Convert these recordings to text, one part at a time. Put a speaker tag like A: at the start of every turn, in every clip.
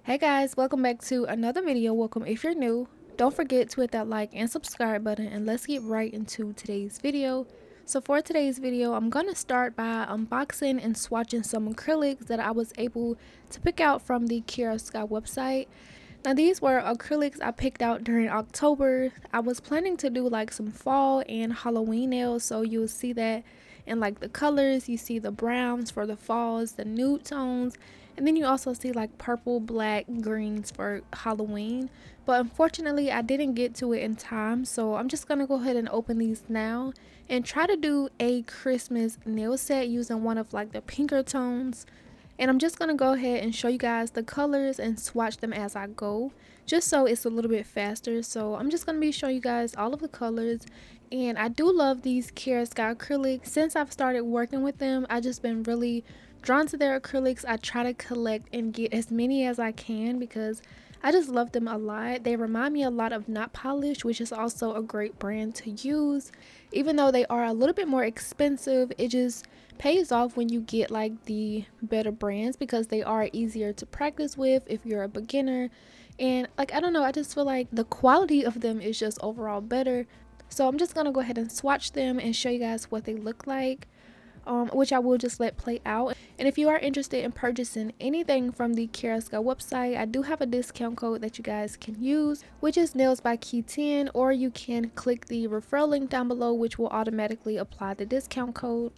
A: Hey guys, welcome back to another video. Welcome if you're new. Don't forget to hit that like and subscribe button, and let's get right into today's video. So for today's video, I'm going to start by unboxing and swatching some acrylics that I was able to pick out from the Kiara website. Now these were acrylics I picked out during October. I was planning to do like some fall and Halloween nails, so you'll see that in like the colors. You see the browns for the falls, the nude tones, and then you also see like purple, black, greens for Halloween. But unfortunately I didn't get to it in time, so I'm just gonna go ahead and open these now and try to do a Christmas nail set using one of like the pinker tones. And I'm just going to go ahead and show you guys the colors and swatch them as I go, just so it's a little bit faster. So I'm just going to be showing you guys all of the colors. And I do love these Kiara acrylics. Since I've started working with them, I've just been really drawn to their acrylics. I try to collect and get as many as I can because I just love them a lot. They remind me a lot of Not Polish, which is also a great brand to use. Even though they are a little bit more expensive, it just pays off when you get like the better brands because they are easier to practice with if you're a beginner. And like, I don't know, I just feel like the quality of them is just overall better. So I'm just gonna go ahead and swatch them and show you guys what they look like, which I will just let play out. And if you are interested in purchasing anything from the Kiara website, I do have a discount code that you guys can use, which is nails by Key 10, or you can click the referral link down below, which will automatically apply the discount code.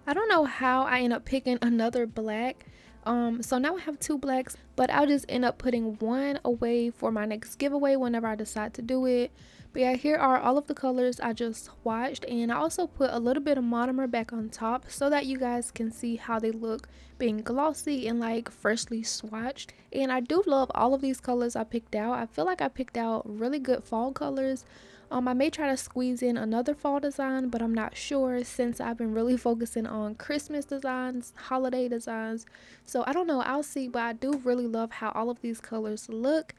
A: I don't know how I end up picking another black. So now I have two blacks, but I'll just end up putting one away for my next giveaway whenever I decide to do it. But yeah, here are all of the colors I just swatched, and I also put a little bit of monomer back on top so that you guys can see how they look being glossy and like freshly swatched. And I do love all of these colors I picked out. I feel like I picked out really good fall colors. I may try to squeeze in another fall design, but I'm not sure since I've been really focusing on Christmas designs, holiday designs. So I don't know, I'll see, but I do really love how all of these colors look.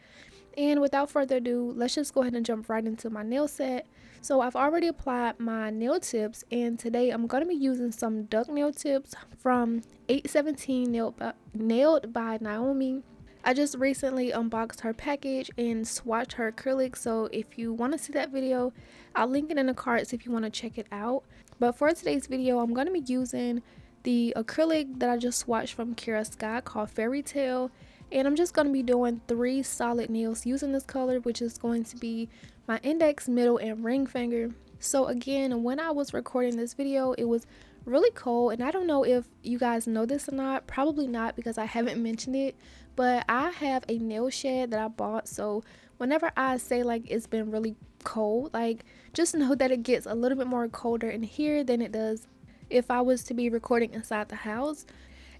A: And without further ado, let's just go ahead and jump right into my nail set. So I've already applied my nail tips, and today I'm going to be using some duck nail tips from 𝚙𝚛𝚘𝚘𝚗𝚝 nailed by Naomi. I just recently unboxed her package and swatched her acrylics, so if you want to see that video, I'll link it in the cards if you want to check it out. But for today's video, I'm going to be using the acrylic that I just swatched from Kiara called Fairytale, and I'm just going to be doing 3 solid nails using this color, which is going to be my index, middle, and ring finger. So again, when I was recording this video, it was really cold, and I don't know if you guys know this or not, probably not because I haven't mentioned it, but I have a nail shed that I bought. So whenever I say like it's been really cold, like just know that it gets a little bit more colder in here than it does if I was to be recording inside the house.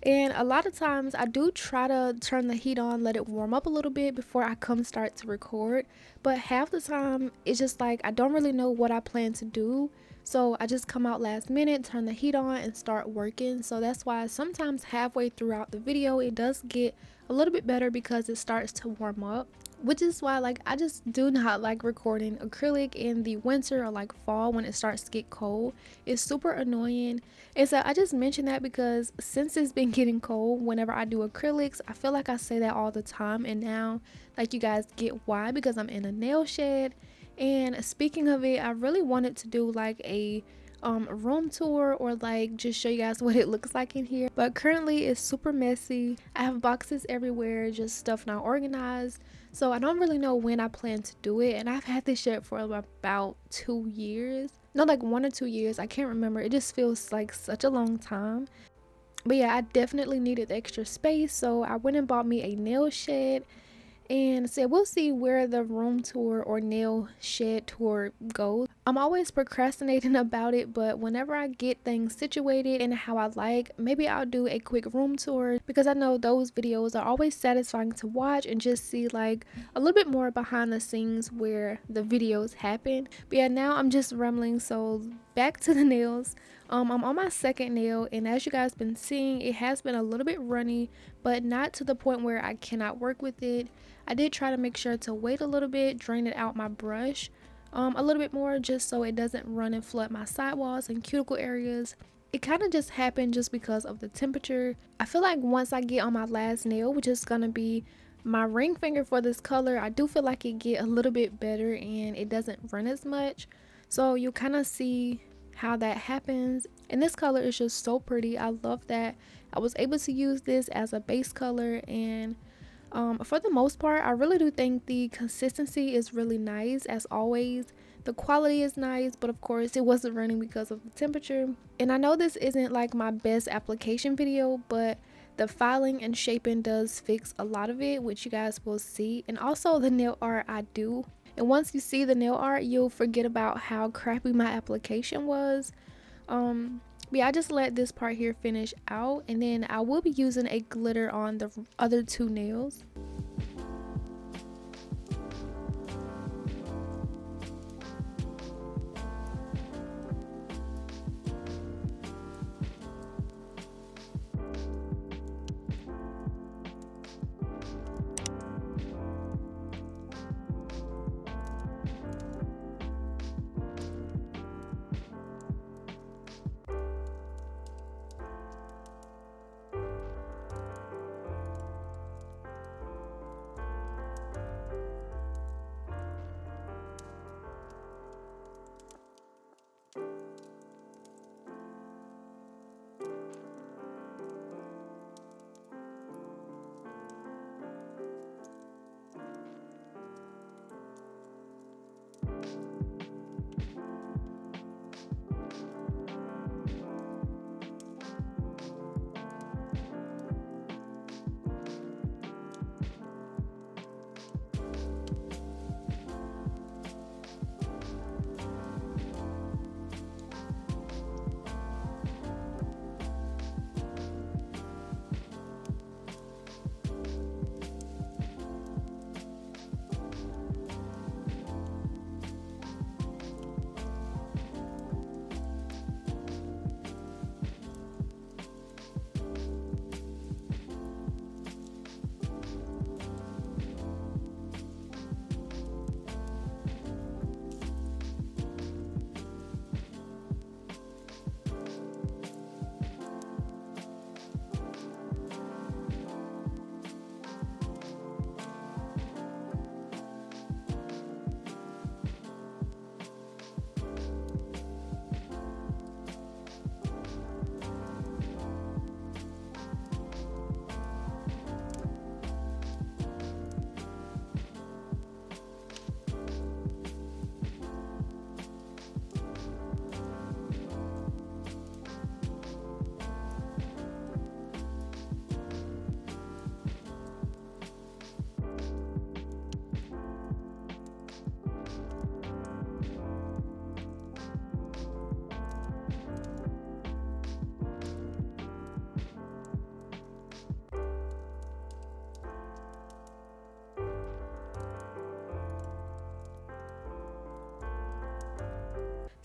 A: And a lot of times I do try to turn the heat on, let it warm up a little bit before I come start to record. But half the time it's just like I don't really know what I plan to do. So I just come out last minute, turn the heat on and start working. So that's why sometimes halfway throughout the video it does get a little bit better because it starts to warm up, which is why like I just do not like recording acrylic in the winter or like fall when it starts to get cold. It's super annoying. And so I just mentioned that because since it's been getting cold, whenever I do acrylics, I feel like I say that all the time, and now like you guys get why, because I'm in a nail shed. And speaking of it, I really wanted to do like a room tour or like just show you guys what it looks like in here, but currently it's super messy. I have boxes everywhere, just stuff not organized, so I don't really know when I plan to do it. And I've had this shed for about 2 years, no, like 1 or 2 years, I can't remember. It just feels like such a long time. But yeah, I definitely needed the extra space, so I went and bought me a nail shed and said we'll see where the room tour or nail shed tour goes. I'm always procrastinating about it, but whenever I get things situated and how I like, maybe I'll do a quick room tour, because I know those videos are always satisfying to watch and just see like a little bit more behind the scenes where the videos happen. But yeah, now I'm just rambling, so back to the nails. I'm on my second nail, and as you guys been seeing, it has been a little bit runny, but not to the point where I cannot work with it. I did try to make sure to wait a little bit, drain it out my brush a little bit more, just so it doesn't run and flood my sidewalls and cuticle areas. It kind of just happened just because of the temperature. I feel like once I get on my last nail, which is gonna be my ring finger for this color, I do feel like it get a little bit better and it doesn't run as much. So you kind of see how that happens. And this color is just so pretty. I love that I was able to use this as a base color, and for the most part I really do think the consistency is really nice. As always, the quality is nice, but of course it wasn't running because of the temperature. And I know this isn't like my best application video, but the filing and shaping does fix a lot of it, which you guys will see. And also the nail art I do, and once you see the nail art you'll forget about how crappy my application was. But yeah, I just let this part here finish out, and then I will be using a glitter on the other two nails.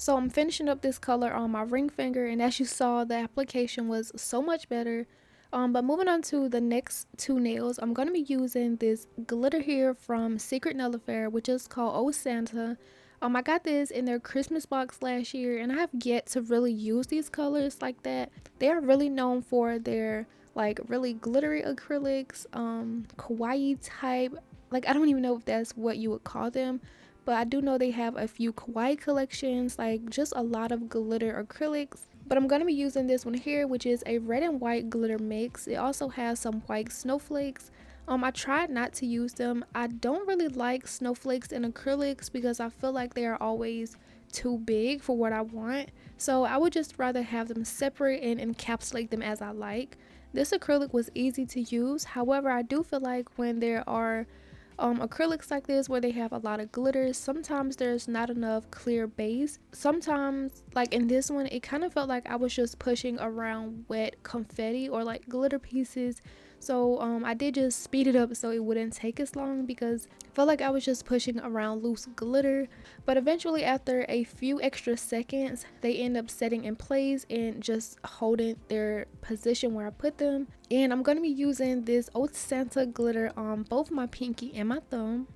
A: So I'm finishing up this color on my ring finger, and as you saw, the application was so much better. But moving on to the next two nails, I'm going to be using this glitter here from Secret Nail Affair, which is called Oh Santa. I got this in their Christmas box last year, and I have yet to really use these colors like that. They are really known for their like really glittery acrylics, kawaii type. Like, I don't even know if that's what you would call them, but I do know they have a few kawaii collections, like just a lot of glitter acrylics. But I'm going to be using this one here, which is a red and white glitter mix. It also has some white snowflakes. I tried not to use them. I don't really like snowflakes in acrylics because I feel like they are always too big for what I want. So I would just rather have them separate and encapsulate them as I like. This acrylic was easy to use. However, I do feel like when there are acrylics like this where they have a lot of glitters, sometimes there's not enough clear base. Sometimes, like in this one, it kind of felt like I was just pushing around wet confetti or like glitter pieces. So I did just speed it up so it wouldn't take as long because I felt like I was just pushing around loose glitter. But eventually, after a few extra seconds, they end up setting in place and just holding their position where I put them. And I'm going to be using this Old Santa glitter on both my pinky and my thumb.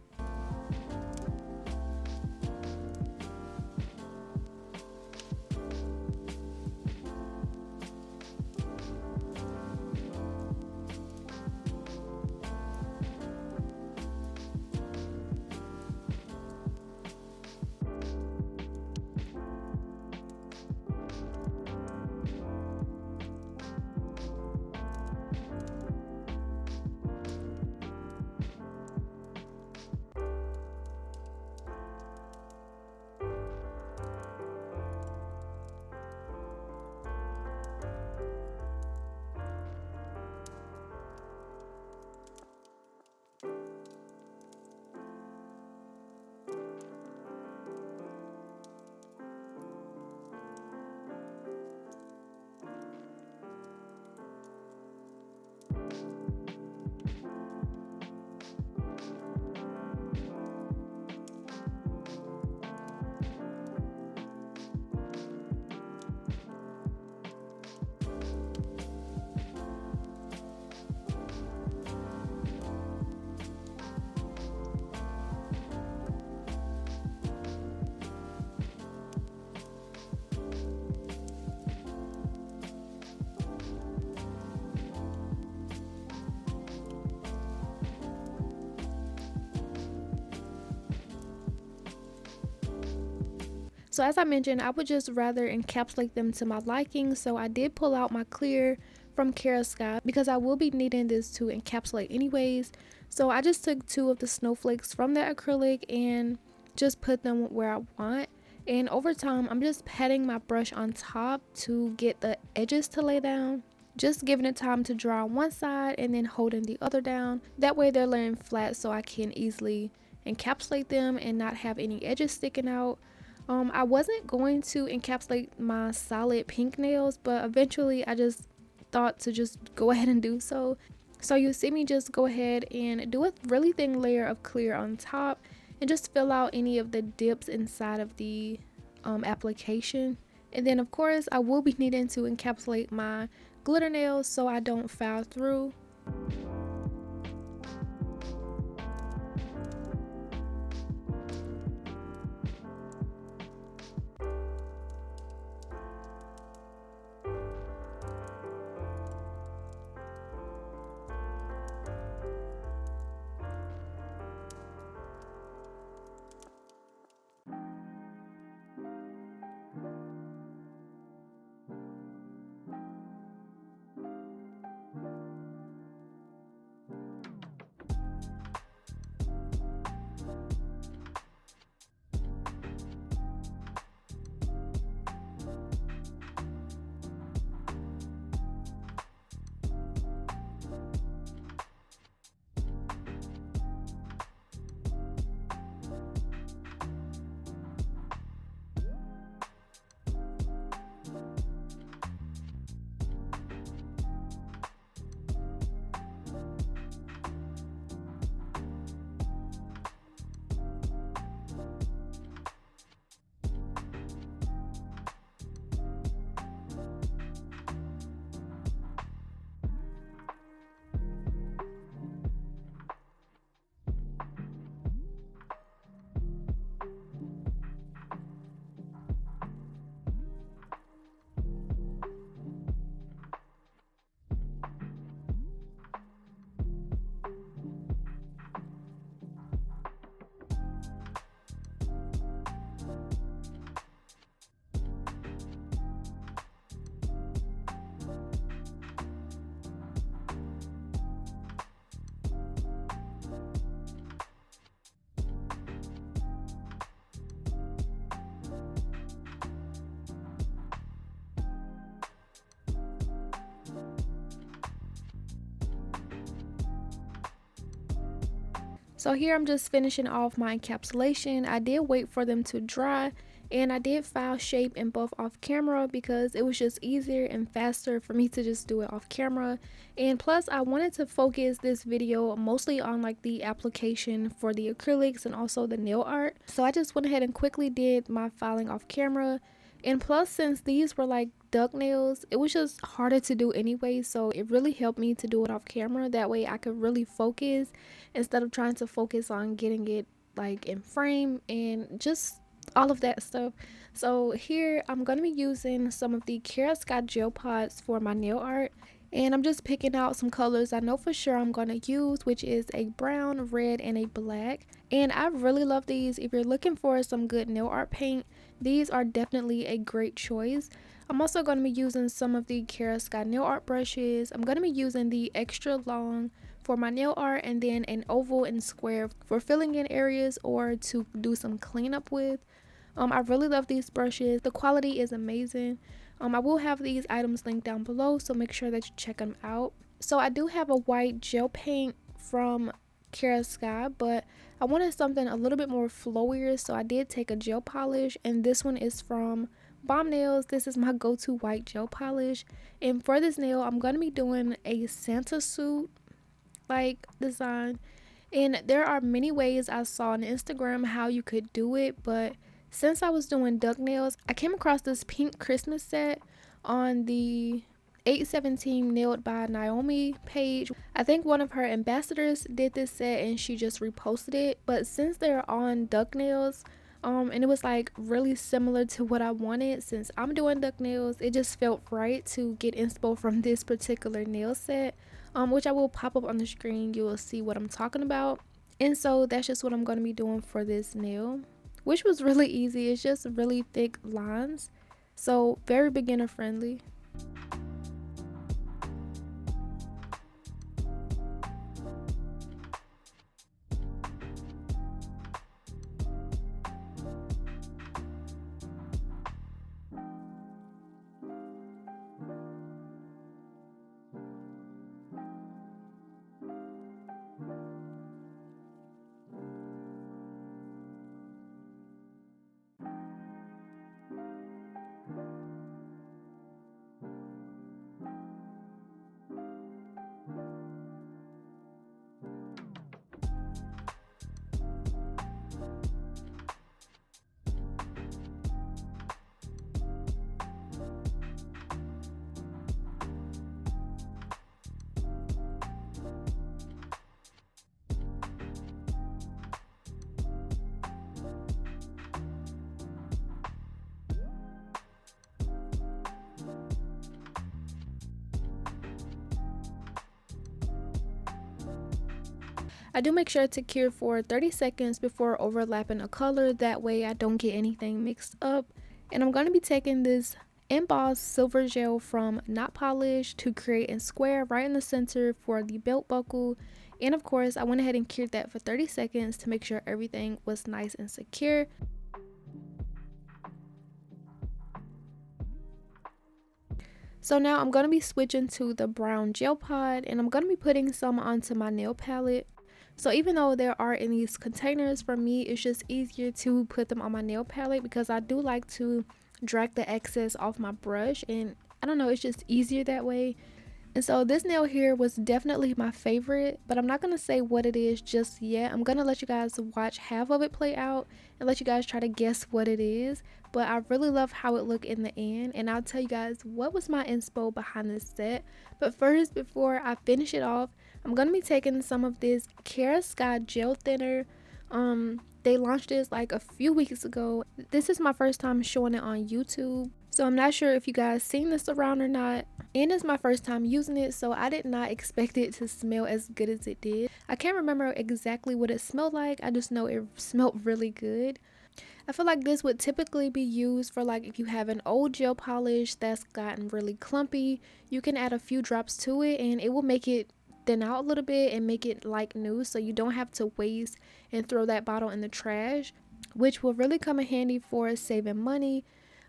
A: So as I mentioned, I would just rather encapsulate them to my liking. So I did pull out my clear from Kiara Sky because I will be needing this to encapsulate anyways. So I just took two of the snowflakes from that acrylic and just put them where I want. And over time, I'm just patting my brush on top to get the edges to lay down. Just giving it time to dry on one side and then holding the other down. That way they're laying flat so I can easily encapsulate them and not have any edges sticking out. I wasn't going to encapsulate my solid pink nails, but eventually I just thought to just go ahead and do so. So you see me just go ahead and do a really thin layer of clear on top and just fill out any of the dips inside of the application. And then of course I will be needing to encapsulate my glitter nails so I don't foul through. So here I'm just finishing off my encapsulation. I did wait for them to dry, and I did file shape in both off camera because it was just easier and faster for me to just do it off camera. And plus I wanted to focus this video mostly on like the application for the acrylics and also the nail art. So I just went ahead and quickly did my filing off camera. And plus, since these were like duck nails, it was just harder to do anyway, so it really helped me to do it off camera. That way I could really focus instead of trying to focus on getting it like in frame and just all of that stuff. So here I'm going to be using some of the Kiara gel pots for my nail art, and I'm just picking out some colors I know for sure I'm going to use, which is a brown, red, and a black. And I really love these. If you're looking for some good nail art paint, these are definitely a great choice. I'm also going to be using some of the Kiara nail art brushes. I'm going to be using the extra long for my nail art, and then an oval and square for filling in areas or to do some cleanup with. I really love these brushes. The quality is amazing. I will have these items linked down below, so make sure that you check them out. So I do have a white gel paint from Kiara, but I wanted something a little bit more flowier, so I did take a gel polish, and this one is from Bomb Nails. This is my go-to white gel polish, and for this nail I'm going to be doing a Santa suit like design. And there are many ways I saw on Instagram how you could do it, but since I was doing duck nails, I came across this pink Christmas set on the 𝚙𝚚𝚘𝚗𝚝 nailed by Naomi page. I think one of her ambassadors did this set and she just reposted it, but since they're on duck nails, and it was like really similar to what I wanted, since I'm doing duck nails, it just felt right to get inspo from this particular nail set, which I will pop up on the screen. You will see what I'm talking about. And so that's just what I'm going to be doing for this nail, which was really easy. It's just really thick lines, so very beginner friendly. I do make sure to cure for 30 seconds before overlapping a color, that way I don't get anything mixed up. And I'm going to be taking this embossed silver gel from Not Polished to create a square right in the center for the belt buckle. And of course I went ahead and cured that for 30 seconds to make sure everything was nice and secure. So now I'm going to be switching to the brown gel pod, and I'm going to be putting some onto my nail palette. So even though there are in these containers, for me it's just easier to put them on my nail palette because I do like to drag the excess off my brush, and I don't know, it's just easier that way. And so this nail here was definitely my favorite, but I'm not going to say what it is just yet. I'm going to let you guys watch half of it play out and let you guys try to guess what it is. But I really love how it looked in the end, and I'll tell you guys what was my inspo behind this set. But first, before I finish it off, I'm going to be taking some of this Kiara gel thinner. They launched this like a few weeks ago. This is my first time showing it on YouTube, so I'm not sure if you guys seen this around or not, and it's my first time using it, so I did not expect it to smell as good as it did. I can't remember exactly what it smelled like, I just know it smelled really good. I feel like this would typically be used for like if you have an old gel polish that's gotten really clumpy, you can add a few drops to it and it will make it thin out a little bit and make it like new, so you don't have to waste and throw that bottle in the trash, which will really come in handy for saving money.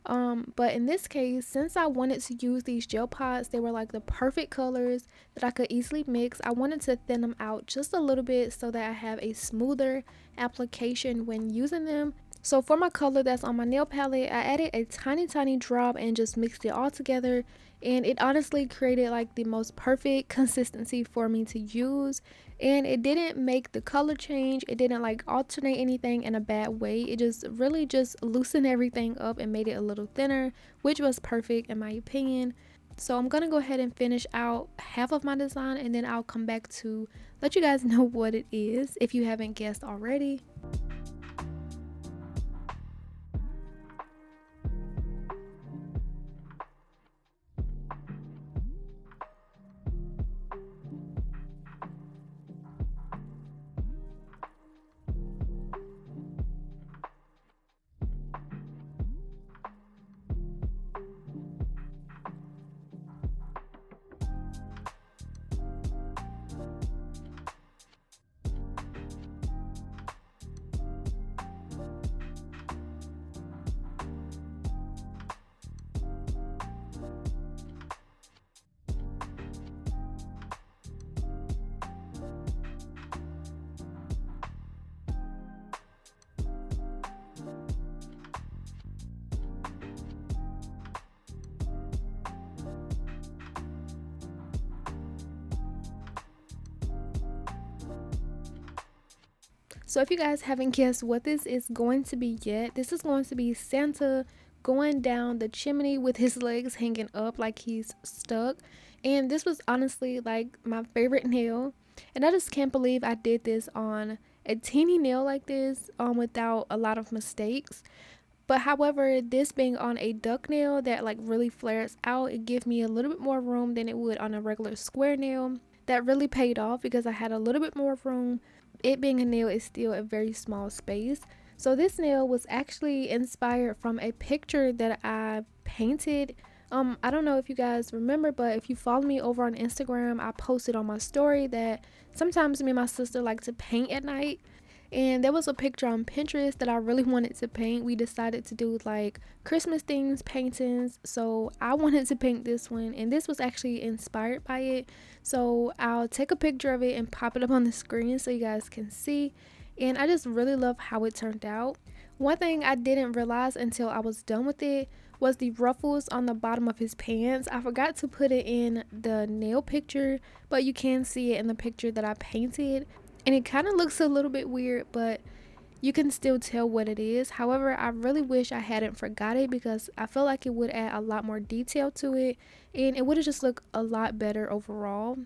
A: But in this case, since I wanted to use these gel pots, they were like the perfect colors that I could easily mix. I wanted to thin them out just a little bit so that I have a smoother application when using them. So for my color that's on my nail palette, I added a tiny drop and just mixed it all together, and it honestly created like the most perfect consistency for me to use. And it didn't make the color change, it didn't like alternate anything in a bad way. It just really just loosened everything up and made it a little thinner, which was perfect in my opinion. So I'm gonna go ahead and finish out half of my design, and then I'll come back to let you guys know what it is if you haven't guessed already. So if you guys haven't guessed what this is going to be yet, this is going to be Santa going down the chimney with his legs hanging up like he's stuck. And this was honestly like my favorite nail, and I just can't believe I did this on a teeny nail like this without a lot of mistakes. But however, this being on a duck nail that like really flares out, it gives me a little bit more room than it would on a regular square nail. That really paid off because I had a little bit more room. It being a nail is still a very small space. So this nail was actually inspired from a picture that I painted. I don't know if you guys remember, but if you follow me over on Instagram, I posted on my story that sometimes me and my sister like to paint at night. And there was a picture on Pinterest that I really wanted to paint. We decided to do like Christmas themes paintings, so I wanted to paint this one, and this was actually inspired by it. So I'll take a picture of it and pop it up on the screen so you guys can see. And I just really love how it turned out. One thing I didn't realize until I was done with it was the ruffles on the bottom of his pants. I forgot to put it in the nail picture, but you can see it in the picture that I painted. And it kind of looks a little bit weird, but you can still tell what it is. However, I really wish I hadn't forgot it because I feel like it would add a lot more detail to it, and it would have just looked a lot better overall.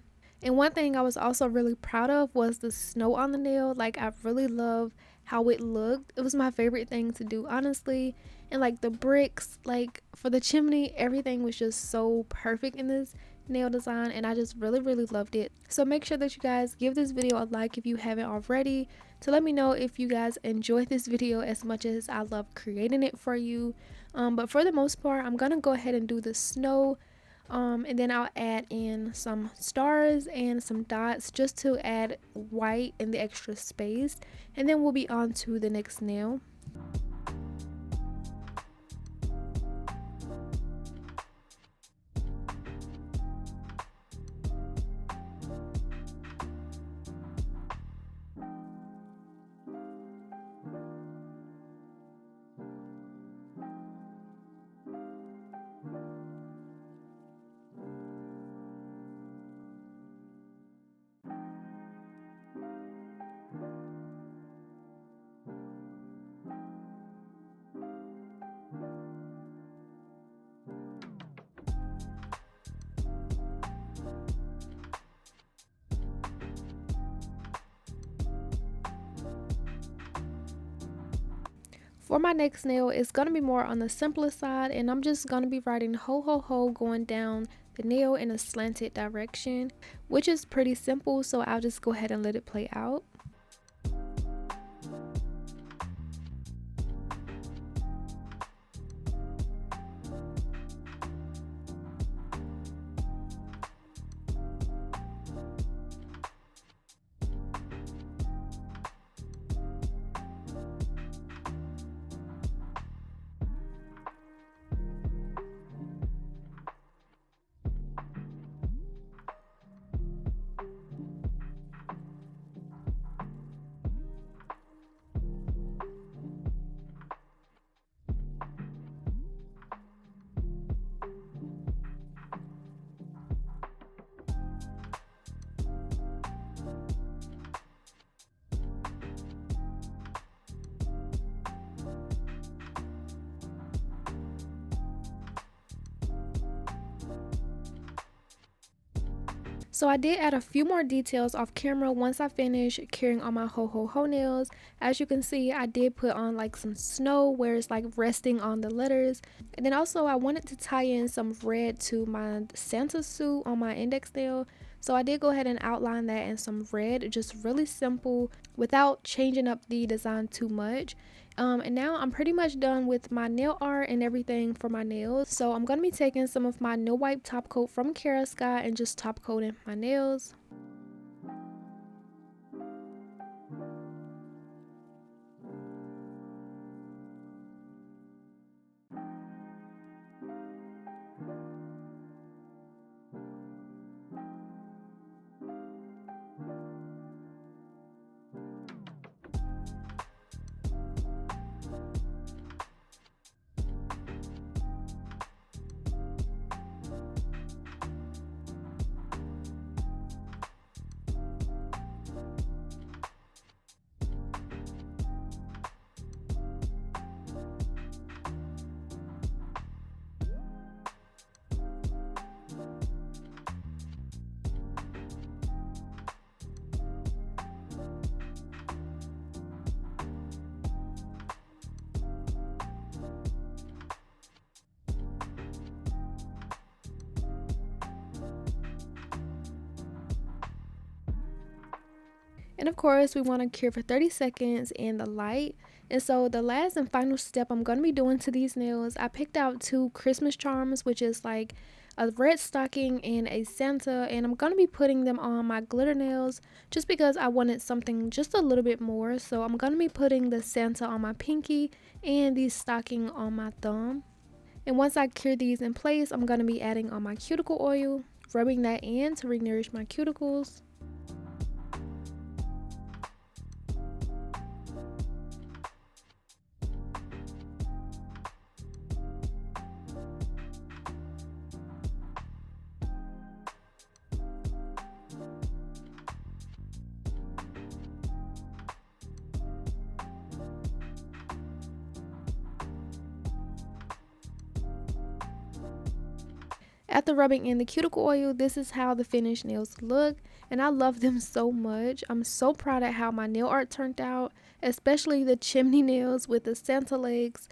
A: And one thing I was also really proud of was the snow on the nail. Like, I really love how it looked. It was my favorite thing to do, honestly. And like the bricks, like for the chimney, everything was just so perfect in this nail design, and I just really loved it. So make sure that you guys give this video a like if you haven't already, to let me know if you guys enjoyed this video as much as I love creating it for you. But for the most part, I'm gonna go ahead and do the snow, and then I'll add in some stars and some dots just to add white in the extra space, and then we'll be on to the next nail. For my next nail, it's going to be more on the simpler side, and I'm just going to be writing ho ho ho going down the nail in a slanted direction, which is pretty simple, so I'll just go ahead and let it play out. So I did add a few more details off camera once I finished curing all my ho nails. As you can see, I did put on like some snow where it's like resting on the letters. And then also I wanted to tie in some red to my Santa suit on my index nail. So I did go ahead and outline that in some red, just really simple without changing up the design too much. And now I'm pretty much done with my nail art and everything for my nails. So I'm going to be taking some of my nail wipe top coat from Kiara and just top coating my nails. And of course, we want to cure for 30 seconds in the light. And so the last and final step I'm going to be doing to these nails, I picked out 2 Christmas charms, which is like a red stocking and a Santa. And I'm going to be putting them on my glitter nails just because I wanted something just a little bit more. So I'm going to be putting the Santa on my pinky and the stocking on my thumb. And once I cure these in place, I'm going to be adding on my cuticle oil, rubbing that in to re-nourish my cuticles. After rubbing in the cuticle oil, this is how the finished nails look, and I love them so much. I'm so proud of how my nail art turned out, especially the chimney nails with the Santa legs.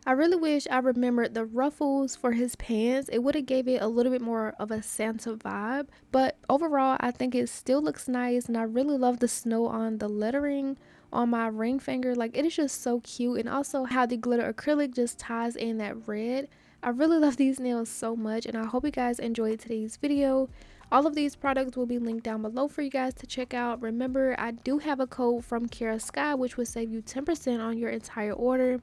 A: I really wish I remembered the ruffles for his pants. It would have gave it a little bit more of a Santa vibe, but overall I think it still looks nice, and I really love the snow on the lettering on my ring finger. Like, it is just so cute, and also how the glitter acrylic just ties in that red. I really love these nails so much, and I hope you guys enjoyed today's video. All of these products will be linked down below for you guys to check out. Remember, I do have a code from Kiara which will save you 10% on your entire order.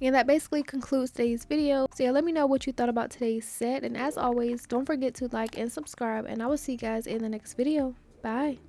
A: And that basically concludes today's video. So yeah, let me know what you thought about today's set, and as always, don't forget to like and subscribe, and I will see you guys in the next video. Bye.